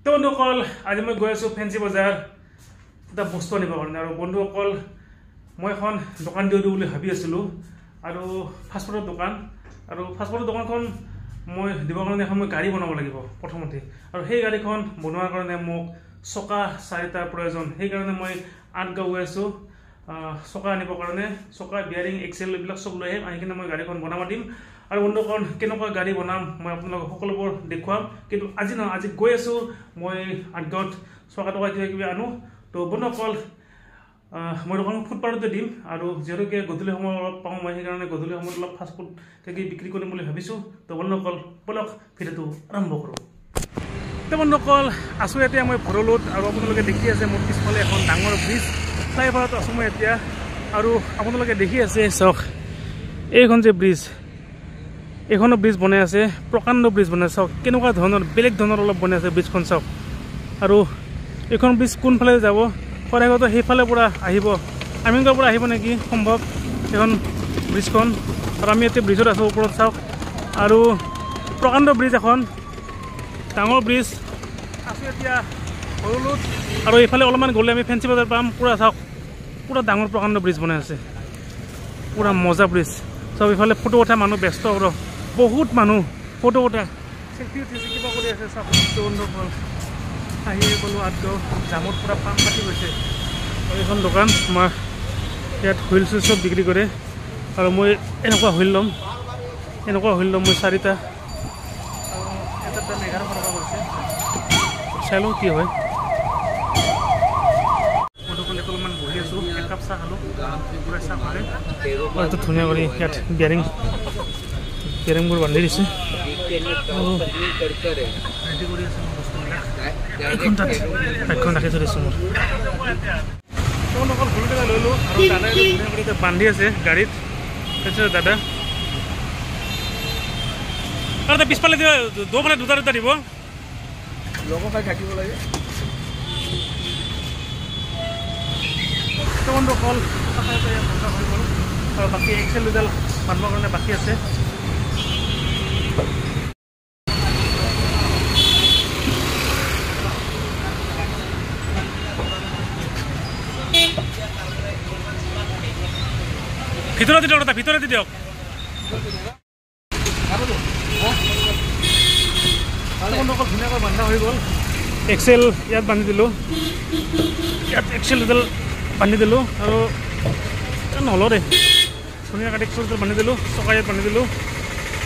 তো বন্ধুসকল আজি মই গৈ আছোঁ ফেঞ্চি বজাৰ এটা বস্তু আনিবৰ কাৰণে আৰু বন্ধুসকল মই এখন দোকান দিওঁ বুলি ভাবি আছিলোঁ আৰু ফাষ্টফুডৰ দোকান আৰু ফাষ্টফুডৰ দোকানখন মই দিবৰ কাৰণে এখন মই গাড়ী বনাব লাগিব প্ৰথমতে আৰু সেই গাড়ীখন বনোৱাৰ কাৰণে মোক চকা 4টাৰ প্ৰয়োজন সেইকাৰণে মই আঠগাঁও গৈ আছোঁ চকা আনিবৰ কাৰণে চকা বিয়াৰিং এক্সেল এইবিলাক চব লৈ আহিম আহি কিনে মই গাড়ীখন বনাব দিম আৰু বন্ধুসকল কেনেকুৱা গাড়ী বনাম মই আপোনালোকক সকলোবোৰ দেখুৱাম কিন্তু আজি নহয় আজি গৈ আছোঁ মই আঠগাঁৱত চকা টকা কিবা আনো তো বন্ধুসকল মই দোকানখন ফুটপাথতে দিম আৰু যিহেতুকে গধূলি সময় অলপ পাওঁ মই সেইকাৰণে গধূলি সময়ত অলপ ফাষ্টফুড বিক্ৰী কৰিম বুলি ভাবিছোঁ তো বন্ধুসকল বলক ভিডিঅ'টো আৰম্ভ কৰোঁ তো বন্ধুসকল আছোঁ এতিয়া মই ভৰলুত আৰু আপোনালোকে দেখি আছে মোৰ পিছফালে এখন ডাঙৰ ব্ৰিজ ফ্লাইঅভাৰত আছোঁ মই এতিয়া আৰু আপোনালোকে দেখি আছে চাওক এইখন যে ব্ৰিজ এইখনো ব্ৰিজ বনাই আছে প্ৰকাণ্ড ব্ৰিজ বনাই চাওক কেনেকুৱা ধৰণৰ বেলেগ ধৰণৰ অলপ বনাই আছে ব্ৰিজখন চাওক আৰু এইখন ব্ৰিজ কোনফালে যাব সদায়তো সেইফালে পৰা আহিব আমিনগাঁৱৰ পৰা আহিব নেকি সম্ভৱ এইখন ব্ৰিজখন আৰু আমি এতিয়া ব্ৰিজত আছোঁ ওপৰত চাওক আৰু প্ৰকাণ্ড ব্ৰিজ এখন ডাঙৰ ব্ৰিজ আছোঁ এতিয়া ভৰলুত আৰু এইফালে অলপমান গ'লে আমি ফেঞ্চি বজাৰ পাম পূৰা চাওক পূৰা ডাঙৰ প্ৰকাণ্ড ব্ৰিজ বনাই আছে পূৰা মজা ব্ৰিজ চব এইফালে ফটো উঠা মানুহ ব্যস্ত আৰু বহুত মানুহ ফটো উঠা চেল্ফি উঠিছে কিবা কৰি আছে চাওক বন্ধুসকল আহি গ'লোঁ আঠগাঁও জামত পূৰা পাম পাতি গৈছে আৰু এইখন দোকান মই ইয়াত হুইল চুইল চব বিক্ৰী কৰে আৰু মই এনেকুৱা হুইল ল'ম মই 4টা আৰু এটাৰ দাম 1100 টকা কৰিছে চাই লওঁ কি হয় বন্ধুসকল ইয়াত অলপমান বহি আছোঁ একাপ চাহ খালোঁ পূৰা চাহ খালে এইটো ধুনীয়া কৰি ইয়াত বিয়াৰিংবোৰ বান্ধি দিছে আৰু ৰেডি কৰি আছে মোৰ বস্তুবিলাক বাইকখন ৰাখি থৈ দিছোঁ মোৰ অকল ভুল জেগা লৈ লওঁ আৰু দাদাই ধুনীয়া কৰি বান্ধি আছে গাড়ীত দাদা আৰু পিছফালে মানে দুটা দিব লগৰ খাই থাকিব লাগে বন্ধুসকল হৈ গ'ল আৰু বাকী এক্সেল দুডাল বান্ধিবৰ কাৰণে বাকী আছে ভিতৰত দিয়ক দাদা ভিতৰত দিয়ক ধুনীয়াকৈ বান্ধা হৈ গ'ল এক্সেল ইয়াত বান্ধি দিলোঁ ইয়াত এক্সেল দুডাল বান্ধি দিলোঁ আৰু নলৰে ধুনীয়াকৈ এক্সেল দুডাল বান্ধি দিলোঁ চকা ইয়াত বান্ধি দিলোঁ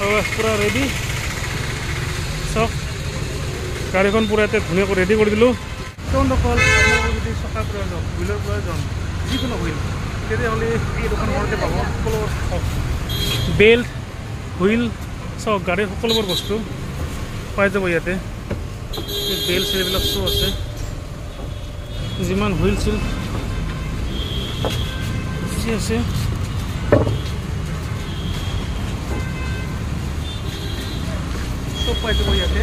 আৰু পূৰা ৰেডি চক গাড়ীখন পূৰা ইয়াতে ধুনীয়াকৈ ৰেডি কৰি দিলোঁ বন্ধুসকল যদি চকাৰ প্ৰয়োজন হুইলৰ প্ৰয়োজন যিকোনো হুইল তেতিয়াহ'লে এই দোকানখনতে পাব সকলো বেল্ট হুইল চব গাড়ীৰ সকলোবোৰ বস্তু পাই যাব ইয়াতে বেল্ট এইবিলাক চব আছে যিমান হুইল চিল আছে চব পাই যাব ইয়াতে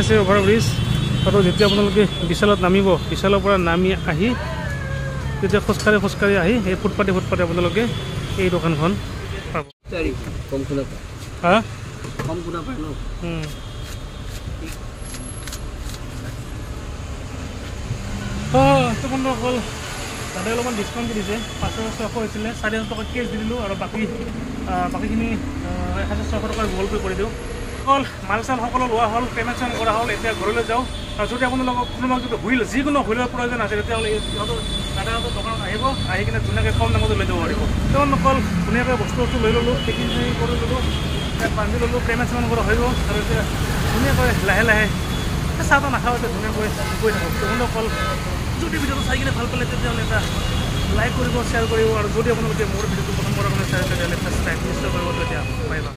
আছে অভাৰ ব্ৰিজ আৰু যেতিয়া আপোনালোকে বিশালত নামিব বিশালৰ পৰা নামি আহি তেতিয়া খোজকাঢ়ি আহি এই ফুটপাথে আপোনালোকে এই দোকানখন পাব হা কম কোনা পায় ন তো বন্ধুসকল দাদাই অলপমান ডিছকাউণ্ট দি দিছে 500 হৈছিলে 4,500 টকা কেছ দি দিলোঁ আৰু বাকীখিনি 1,600 টকাৰ গুগল পে' কৰি দিওঁ অকল মাল চাল সকলো লোৱা হ'ল পে'মেণ্ট কৰা হ'ল এতিয়া ঘৰলৈ যাওঁ আৰু যদি আপোনালোকক কোনোবা যদি হুইল যিকোনো হুইলৰ প্ৰয়োজন আছে তেতিয়াহ'লে দাদাহঁতৰ দোকানত আহিব আহি কিনে ধুনীয়াকৈ কম দামতে লৈ যাব পাৰিব তেওঁলোকল ধুনীয়াকৈ বস্তু লৈ ল'লোঁ পেকিং কৰি ল'লোঁ ইয়াত বান্ধি ল'লোঁ পে'মেণ্ট কৰা হৈ গ'ল আৰু এতিয়া ধুনীয়াকৈ লাহে লাহে চাহ তাহ নাখাওঁ এতিয়া ধুনীয়াকৈ গৈ থাকোঁ তেওঁলোকল যদি ভিডিঅ'টো চাই কিনে ভাল পালে তেতিয়াহ'লে এটা লাইক কৰিব শ্বেয়াৰ কৰিব আৰু যদি আপোনালোকে মোৰ ভিডিঅ'টো পচন্দ কৰাৰ কাৰণে চাই তেতিয়াহ'লে ছাবস্ক্ৰাইব নিশ্চয় কৰিব তেতিয়া পাৰিবা